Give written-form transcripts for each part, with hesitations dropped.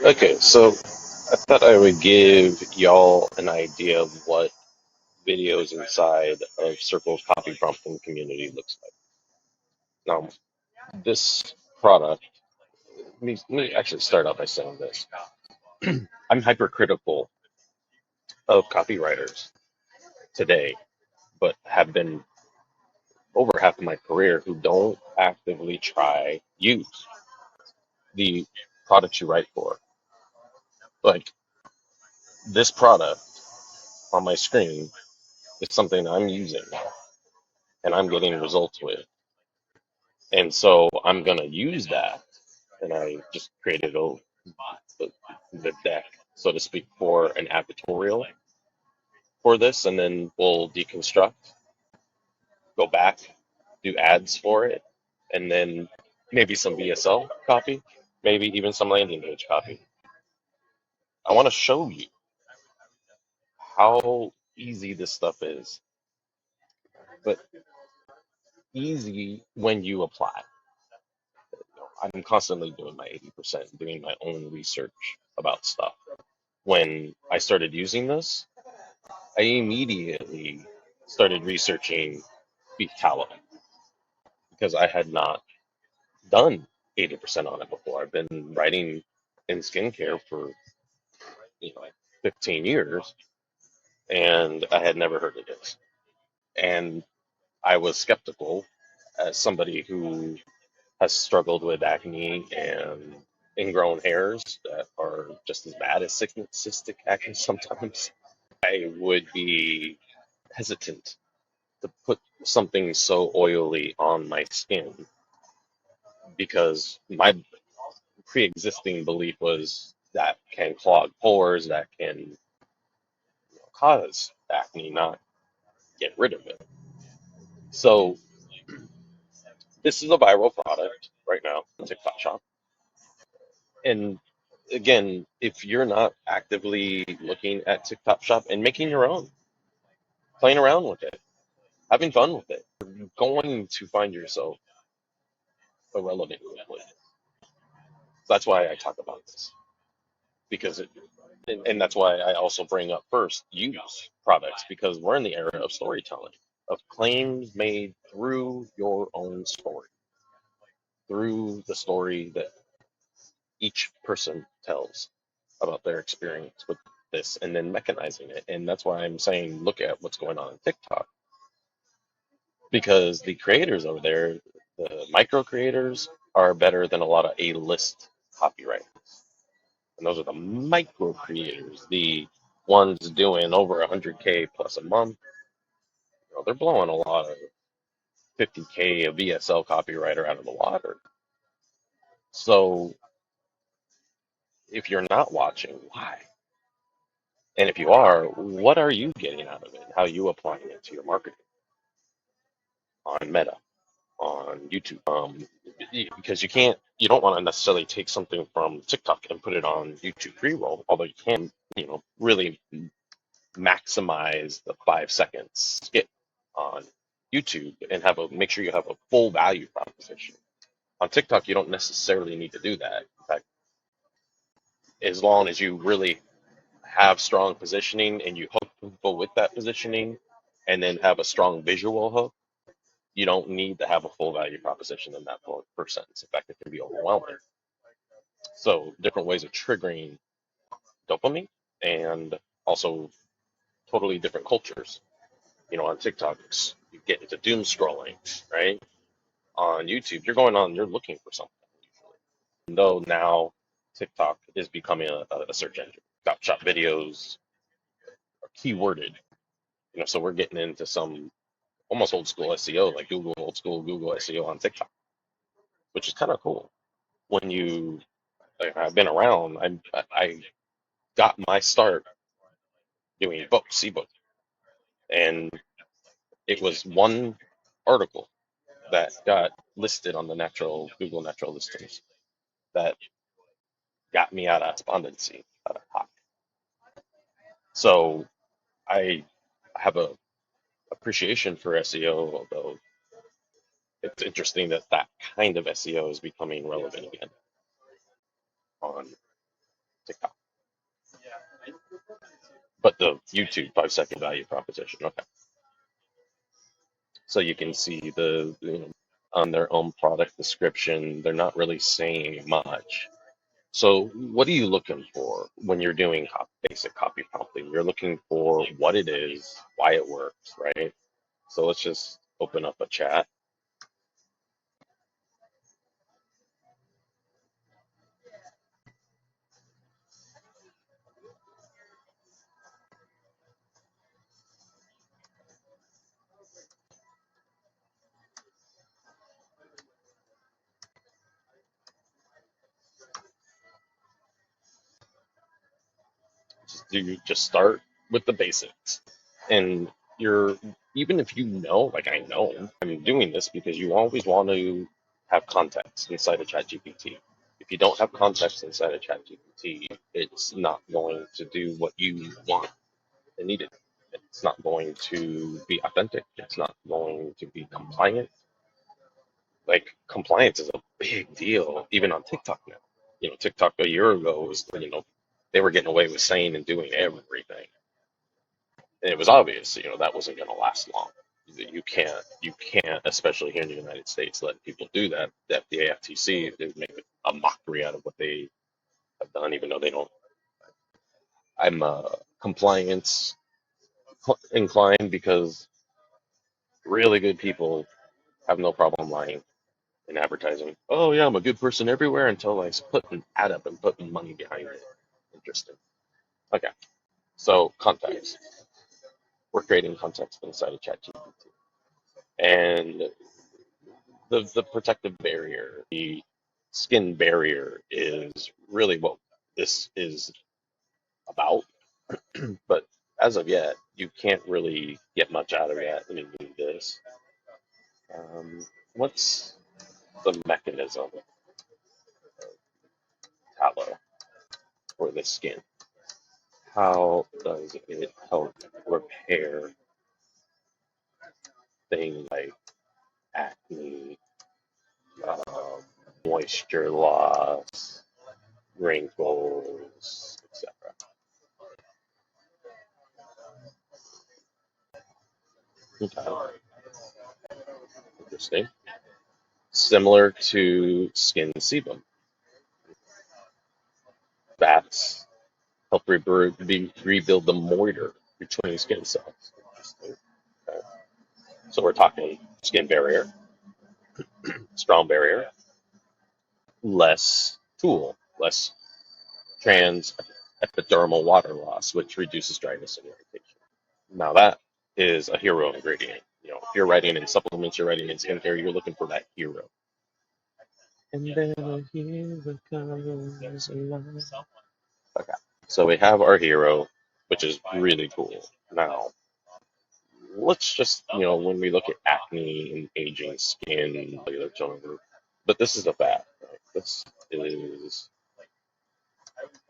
Okay, so I thought I would give y'all an idea of what videos inside of Circle's copy prompting community looks like. Now, this product, let me actually start out by saying this. I'm hypercritical of copywriters today, but have been over half of my career who don't actively try use the products you write for. Like this product on my screen is something I'm using and I'm getting results with. And so I'm going to use that. And I just created the deck, so to speak, for an advertorial for this. And then we'll deconstruct, go back, do ads for it, and then maybe some VSL copy, maybe even some landing page copy. I want to show you how easy this stuff is, but easy when you apply. I'm constantly doing my 80%, doing my own research about stuff. When I started using this, I immediately started researching beef tallow because I had not done 80% on it before. I've been writing in skincare for 15 years, and I had never heard of this. And I was skeptical as somebody who has struggled with acne and ingrown hairs that are just as bad as cystic acne sometimes. I would be hesitant to put something so oily on my skin because my pre-existing belief was that can clog pores, that can cause acne, not get rid of it. So this is a viral product right now on TikTok Shop. And again, if you're not actively looking at TikTok Shop and making your own, playing around with it, having fun with it, you're going to find yourself irrelevant quickly. That's why I talk about this because and that's why I also bring up first use products because we're in the era of storytelling, of claims made through your own story, through the story that each person tells about their experience with this and then mechanizing it. And that's why I'm saying look at what's going on in TikTok because the creators over there, the micro creators, are better than a lot of A-list copywriters. And those are the micro creators, the ones doing over 100K plus a month. They're blowing a lot of 50K of VSL copywriter out of the water. So if you're not watching, why? And if you are, what are you getting out of it? How are you applying it to your marketing on Meta, on YouTube? Because you don't want to necessarily take something from TikTok and put it on YouTube pre-roll, although you can, really maximize the 5 seconds skip on YouTube and make sure you have a full value proposition. On TikTok, you don't necessarily need to do that. In fact, as long as you really have strong positioning and you hook people with that positioning and then have a strong visual hook, you don't need to have a full value proposition in that per sentence. In fact, it can be overwhelming. So different ways of triggering dopamine and also totally different cultures. On TikTok, you get into doom scrolling, right? On YouTube, you're looking for something. Though now TikTok is becoming a search engine. Shop videos are keyworded, so we're getting into some almost old school SEO, like old school Google SEO on TikTok, which is kind of cool. I've been around, I got my start doing books, ebook, and it was one article that got listed on the Google natural listings that got me out of despondency, out of hock. So I have a appreciation for SEO, although it's interesting that kind of SEO is becoming relevant again on But the YouTube 5 second value proposition. Okay. So you can see on their own product description, they're not really saying much. So what are you looking for when you're doing basic copy prompting? You're looking for what it is, why it works, right? So let's just open up a chat. You just start with the basics. And you're, even if you know, like I know, I'm doing this because you always want to have context inside of ChatGPT. If you don't have context inside of ChatGPT, it's not going to do what you want and need it. It's not going to be authentic. It's not going to be compliant. Like compliance is a big deal, even on TikTok now. TikTok a year ago was, they were getting away with saying and doing everything. And it was obvious, that wasn't going to last long. You can't, especially here in the United States, let people do that. The FDA, FTC, they make a mockery out of what they have done, even though they don't. I'm compliance inclined because really good people have no problem lying in advertising. Oh yeah, I'm a good person everywhere until I put an ad up and put money behind it. Interesting. Okay, so context. We're creating context inside of ChatGPT, and the protective barrier, the skin barrier, is really what this is about. But as of yet, you can't really get much out of that when you do this. What's the mechanism of tallow for the skin? How does it help repair things like acne, um, moisture loss, wrinkles, etc.? Okay, interesting. Similar to skin sebum, fats help rebuild the mortar between skin cells. Interesting. Okay. So we're talking skin barrier, strong barrier, less tool, less trans epidermal water loss, which reduces dryness and irritation. Now that is a hero ingredient. If you're writing in supplements, you're writing in skincare, you're looking for that hero. And then a hero comes along. Okay, so we have our hero, which is really cool. Now, let's just, when we look at acne and aging skin, cellular tone, but this is the fat, right? This is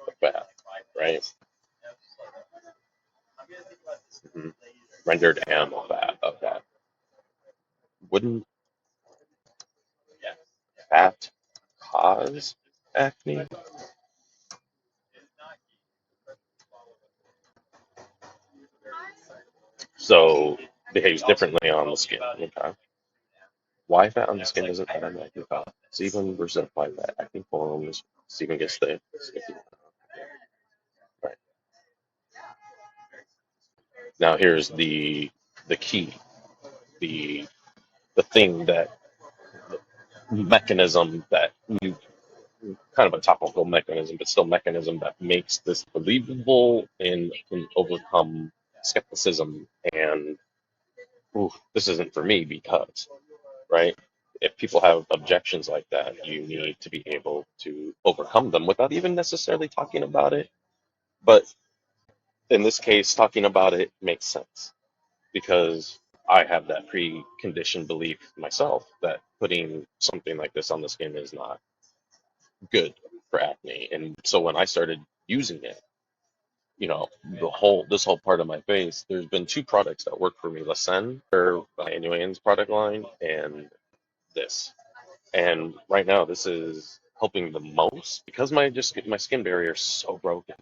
the fat, right? Mhm. Rendered animal fat of that. Wouldn't fat cause acne? So behaves differently on the skin. Okay. Why fat on the skin doesn't have acne fat? Sebum versus why fat acne forms. Sebum gets the sticky. Right. Now here's the key, the the thing that the mechanism that you kind of a topical mechanism, but still mechanism that makes this believable and can overcome skepticism and ooh, this isn't for me because, right? If people have objections like that, you need to be able to overcome them without even necessarily talking about it. But in this case, talking about it makes sense because I have that preconditioned belief myself that putting something like this on the skin is not good for acne. And so when I started using it, this whole part of my face, there's been two products that work for me, Lassen, or Nguyen's product line, and this. And right now, this is helping the most because my skin barrier is so broken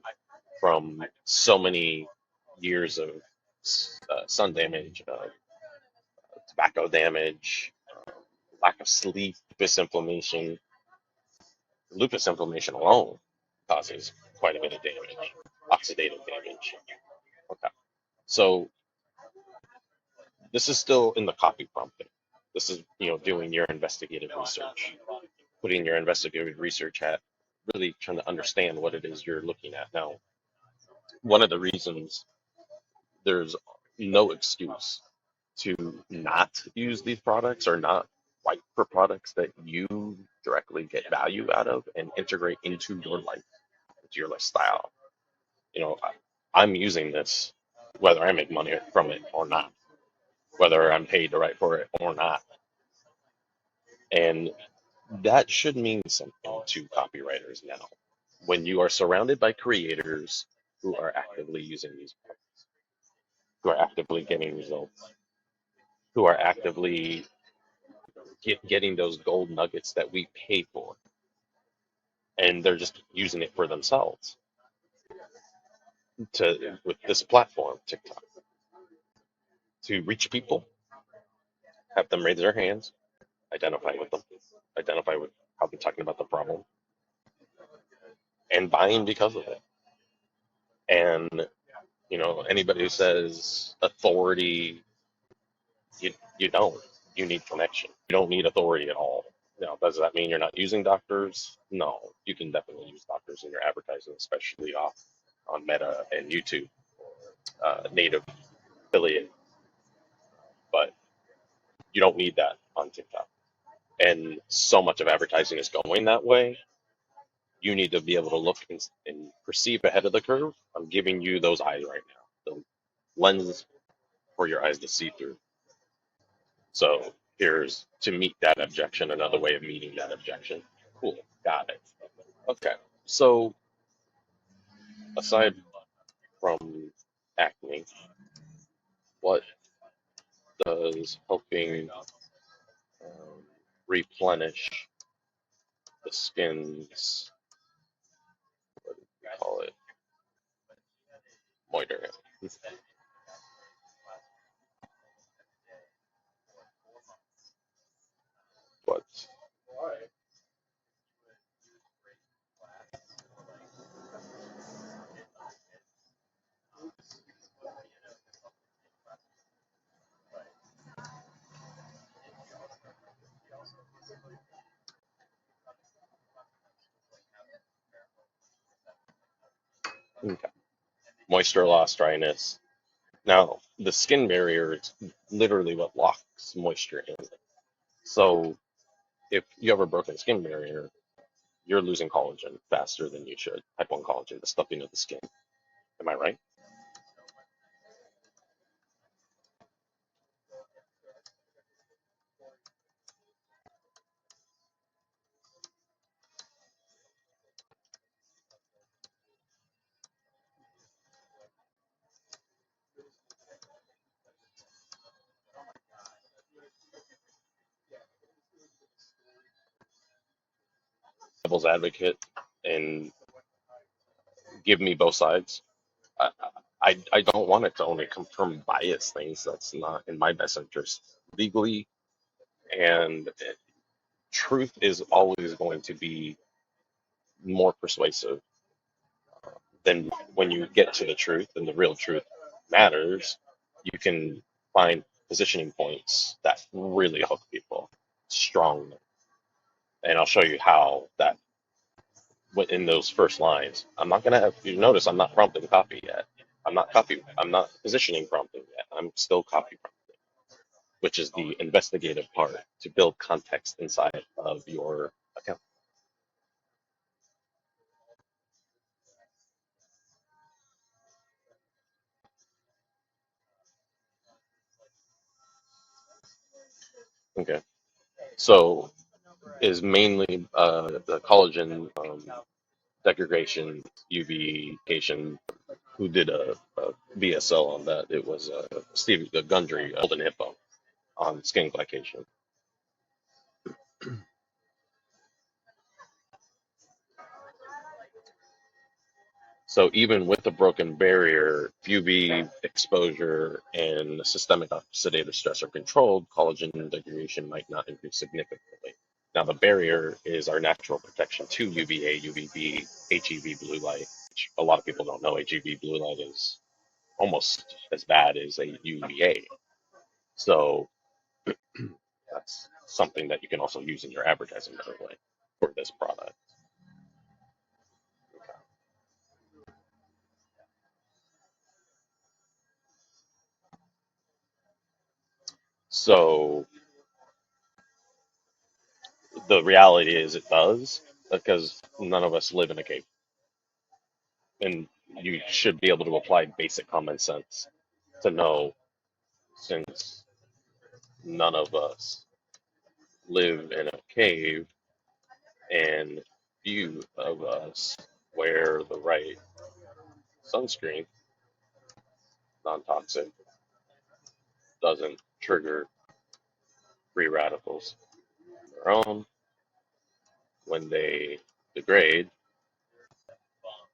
from so many. years of sun damage, tobacco damage, lack of sleep, lupus inflammation alone causes quite a bit of damage, oxidative damage. Okay. So this is still in the copy prompting. This is, doing your investigative research, putting your investigative research hat, really trying to understand what it is you're looking at. Now, one of the reasons there's no excuse to not use these products or not fight for products that you directly get value out of and integrate into your life, into your lifestyle. I'm using this whether I make money from it or not, whether I'm paid to write for it or not. And that should mean something to copywriters now. When you are surrounded by creators who are actively using these products, who are actively getting results, who are actively getting those gold nuggets that we pay for, and they're just using it for themselves with this platform, TikTok, to reach people, have them raise their hands, identify with them, identify with how they're talking about the problem, and buying because of it. And anybody who says authority, you don't. You need connection. You don't need authority at all. Now, does that mean you're not using doctors? No, you can definitely use doctors in your advertising, especially on Meta and YouTube, native affiliate, but you don't need that on TikTok. And so much of advertising is going that way. You need to be able to look and perceive ahead of the curve. I'm giving you those eyes right now, the lenses for your eyes to see through. So here's to meet that objection, another way of meeting that objection. Cool, got it. Okay, so aside from acne, what does helping um, replenish the skin's, what do we call it, moiter? What? Okay. Moisture loss, dryness. Now, the skin barrier is literally what locks moisture in. So if you have a broken skin barrier, you're losing collagen faster than you should. Type 1 collagen, the stuffing of the skin. Am I right? Devil's advocate and give me both sides. I, I don't want it to only confirm bias things. That's not in my best interest legally. And truth is always going to be more persuasive than when you get to the truth and the real truth matters. You can find positioning points that really hook people strongly. And I'll show you how that in those first lines. I'm not gonna have you notice I'm not prompting copy yet. I'm not positioning prompting yet. I'm still copy prompting, which is the investigative part to build context inside of your account. Okay. So is mainly the collagen degradation, UV-cation. Who did a BSL on that? It was Steve Gundry, Golden Hippo, on skin glycation. So even with a broken barrier, if UV exposure and systemic oxidative stress are controlled, collagen degradation might not increase significantly. Now the barrier is our natural protection to UVA, UVB, HEV blue light, which a lot of people don't know. HEV blue light is almost as bad as a UVA. So that's something that you can also use in your advertising currently for this product. So the reality is it does because none of us live in a cave, and you should be able to apply basic common sense to know, since none of us live in a cave and few of us wear the right sunscreen, non-toxic, doesn't trigger free radicals on their own. When they degrade,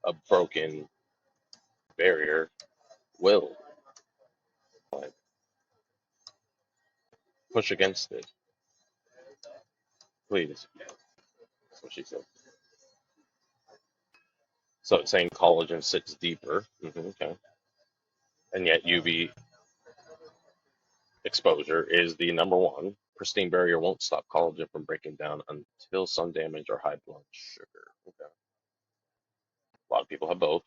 a broken barrier will, like, push against it. Please, that's what she said. So it's saying collagen sits deeper. Okay. And yet UV exposure is the number one. Pristine barrier won't stop collagen from breaking down until sun damage or high blood sugar. Okay. A lot of people have both.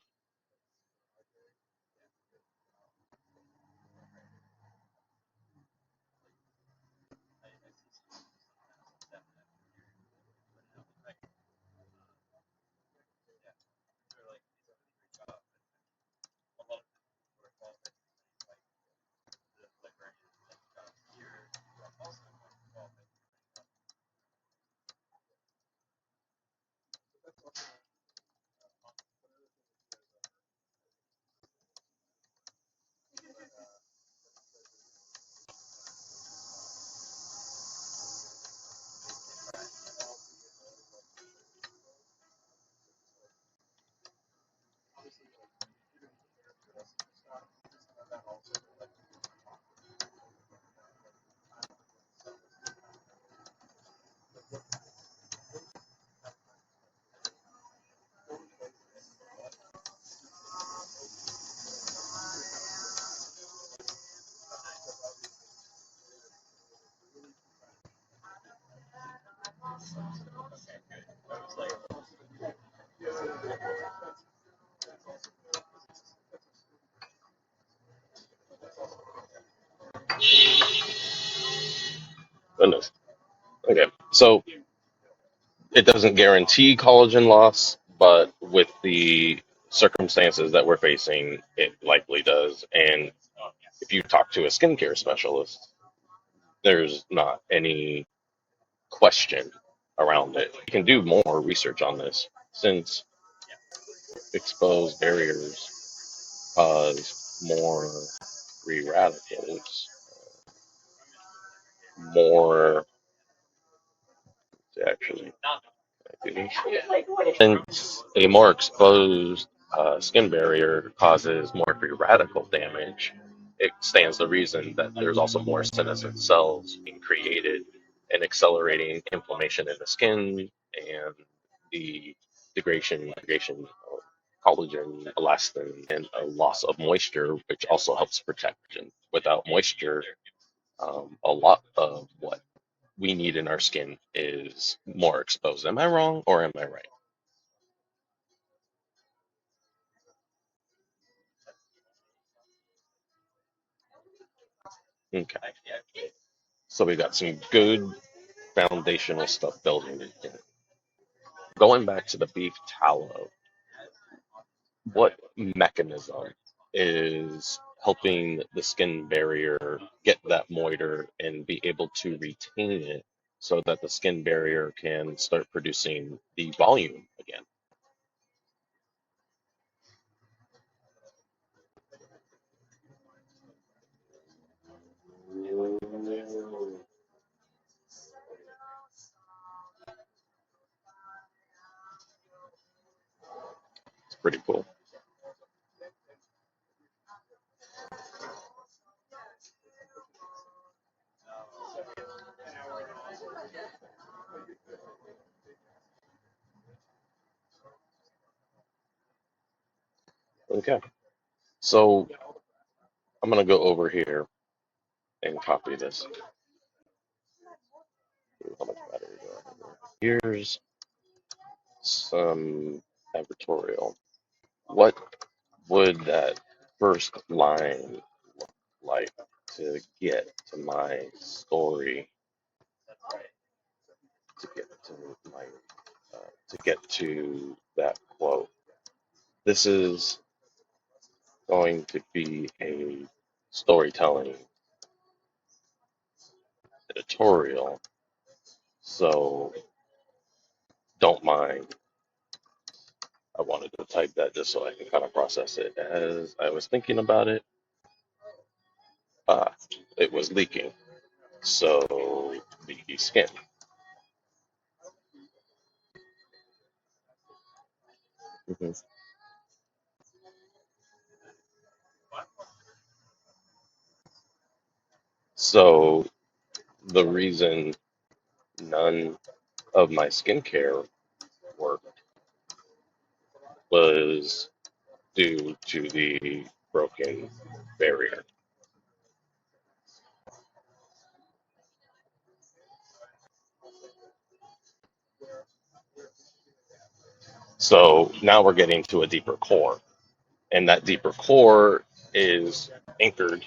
Goodness. Okay. So it doesn't guarantee collagen loss, but with the circumstances that we're facing, it likely does. And if you talk to a skincare specialist, there's not any question around it. You can do more research on this since exposed barriers cause more free radicals, more actually, since a more exposed skin barrier causes more free radical damage, it stands to reason that there's also more senescent cells being created and accelerating inflammation in the skin and the degradation of collagen, elastin, and a loss of moisture, which also helps protect. And without moisture, a lot of what we need in our skin is more exposed. Am I wrong or am I right? Okay. So we got some good foundational stuff building it in. Going back to the beef tallow, what mechanism is helping the skin barrier get that moisture and be able to retain it so that the skin barrier can start producing the volume again? It's pretty cool. Okay, so I'm gonna go over here and copy this. How much battery do I have here? Here's some advertorial. What would that first line look like to get to my story, to get to my, to get to that quote? This is going to be a storytelling editorial, so don't mind. I wanted to type that just so I can kind of process it as I was thinking about it. Uh, it was leaking, so leaky skin. Mhm. So the reason none of my skincare worked was due to the broken barrier. So now we're getting to a deeper core, and that deeper core is anchored.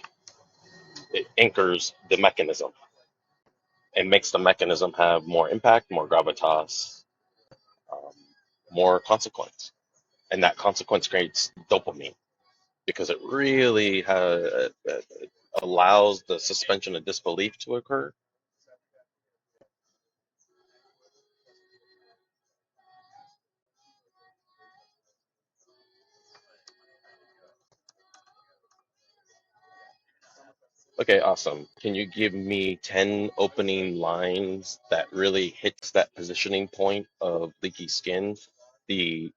It anchors the mechanism and makes the mechanism have more impact, more gravitas, um, more consequence, and that consequence creates dopamine because it really allows the suspension of disbelief to occur. Okay, awesome. Can you give me 10 opening lines that really hits that positioning point of leaky skin? The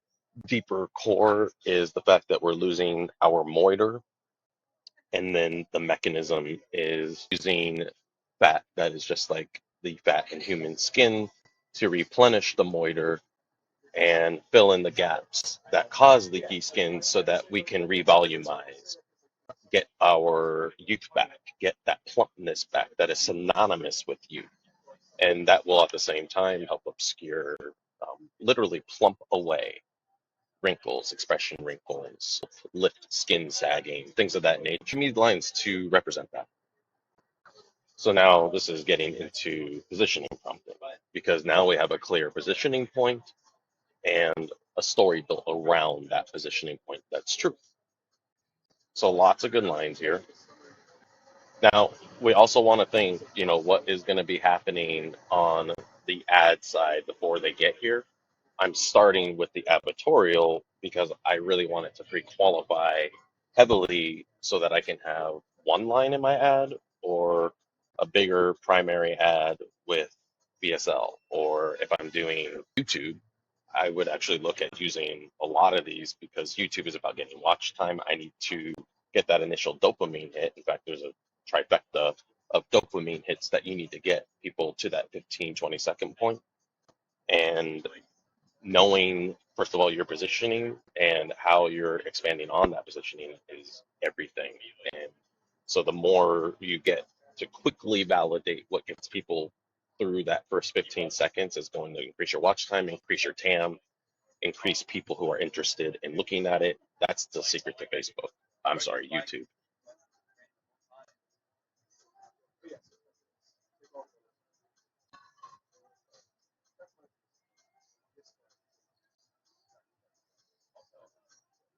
deeper core is the fact that we're losing our moitur, and then the mechanism is using fat that is just like the fat in human skin to replenish the moitur and fill in the gaps that cause leaky skin so that we can revolumize, get our youth back, get that plumpness back that is synonymous with youth. And that will at the same time help obscure, literally plump away wrinkles, expression wrinkles, lift skin sagging, things of that nature. We need lines to represent that. So now this is getting into positioning prompting because now we have a clear positioning point and a story built around that positioning point that's true. So lots of good lines here. Now, we also want to think, what is going to be happening on the ad side before they get here. I'm starting with the advertorial because I really want it to pre-qualify heavily so that I can have one line in my ad or a bigger primary ad with VSL. Or if I'm doing YouTube, I would actually look at using a lot of these because YouTube is about getting watch time. I need to get that initial dopamine hit. In fact, there's a trifecta of dopamine hits that you need to get people to that 15, 20-second point. And knowing, first of all, your positioning and how you're expanding on that positioning is everything. And so the more you get to quickly validate what gets people through that first 15 seconds is going to increase your watch time, increase your TAM, increase people who are interested in looking at it. That's the secret to Facebook. I'm sorry, YouTube.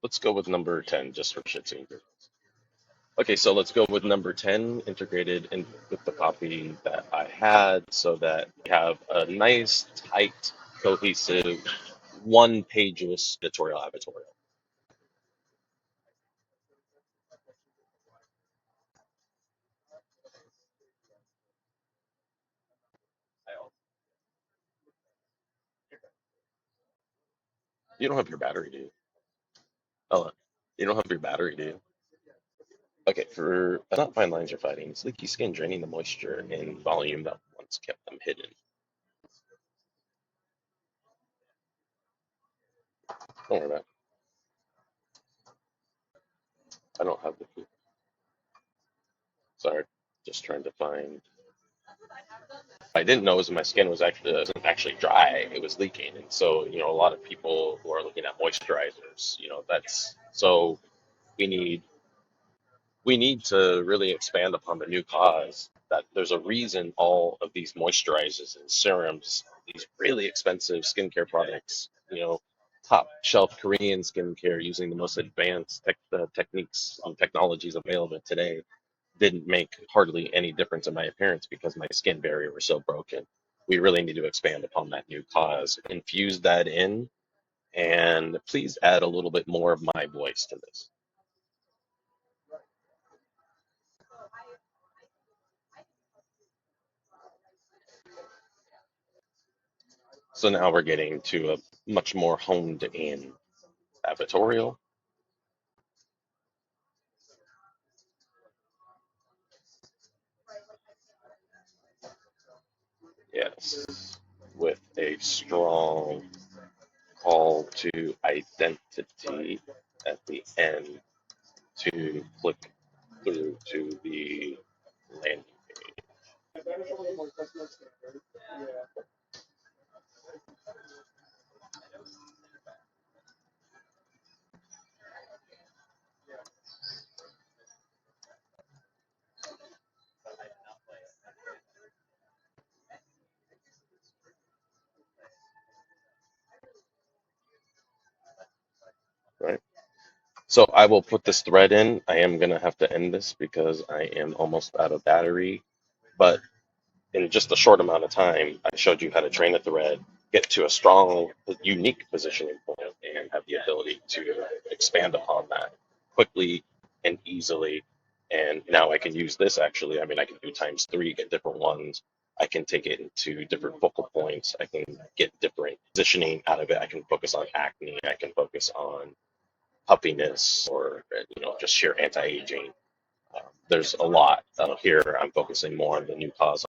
Let's go with number 10 just for shits and giggles. Okay, so let's go with number 10 integrated in with the copy that I had so that we have a nice, tight, cohesive, one-pageless editorial advertorial. You don't have your battery, do you? Oh, you don't have your battery, do you? Okay, for not fine lines you're fighting, it's leaky skin draining the moisture and volume that once kept them hidden. Don't worry about it. I don't have the key. Sorry, just trying to find. I didn't know was my skin was actually wasn't actually dry. It was leaking, and so a lot of people who are looking at moisturizers, that's so we need we need to really expand upon the new cause that there's a reason all of these moisturizers and serums, these really expensive skincare products, top shelf Korean skincare using the most advanced techniques and technologies available today didn't make hardly any difference in my appearance because my skin barrier was so broken. We really need to expand upon that new cause, infuse that in, and please add a little bit more of my voice to this. So now we're getting to a much more honed in advertorial. Yes, with a strong call to identity at the end to click through to the landing page, right? So I will put this thread in. I am going to have to end this because I am almost out of battery. But in just a short amount of time, I showed you how to train a thread, get to a strong, unique positioning point, and have the ability to expand upon that quickly and easily. And now I can use this actually. I mean, I can do times three, get different ones. I can take it into different focal points. I can get different positioning out of it. I can focus on acne. I can focus on puffiness or just sheer anti-aging. There's a lot here. I'm focusing more on the new cause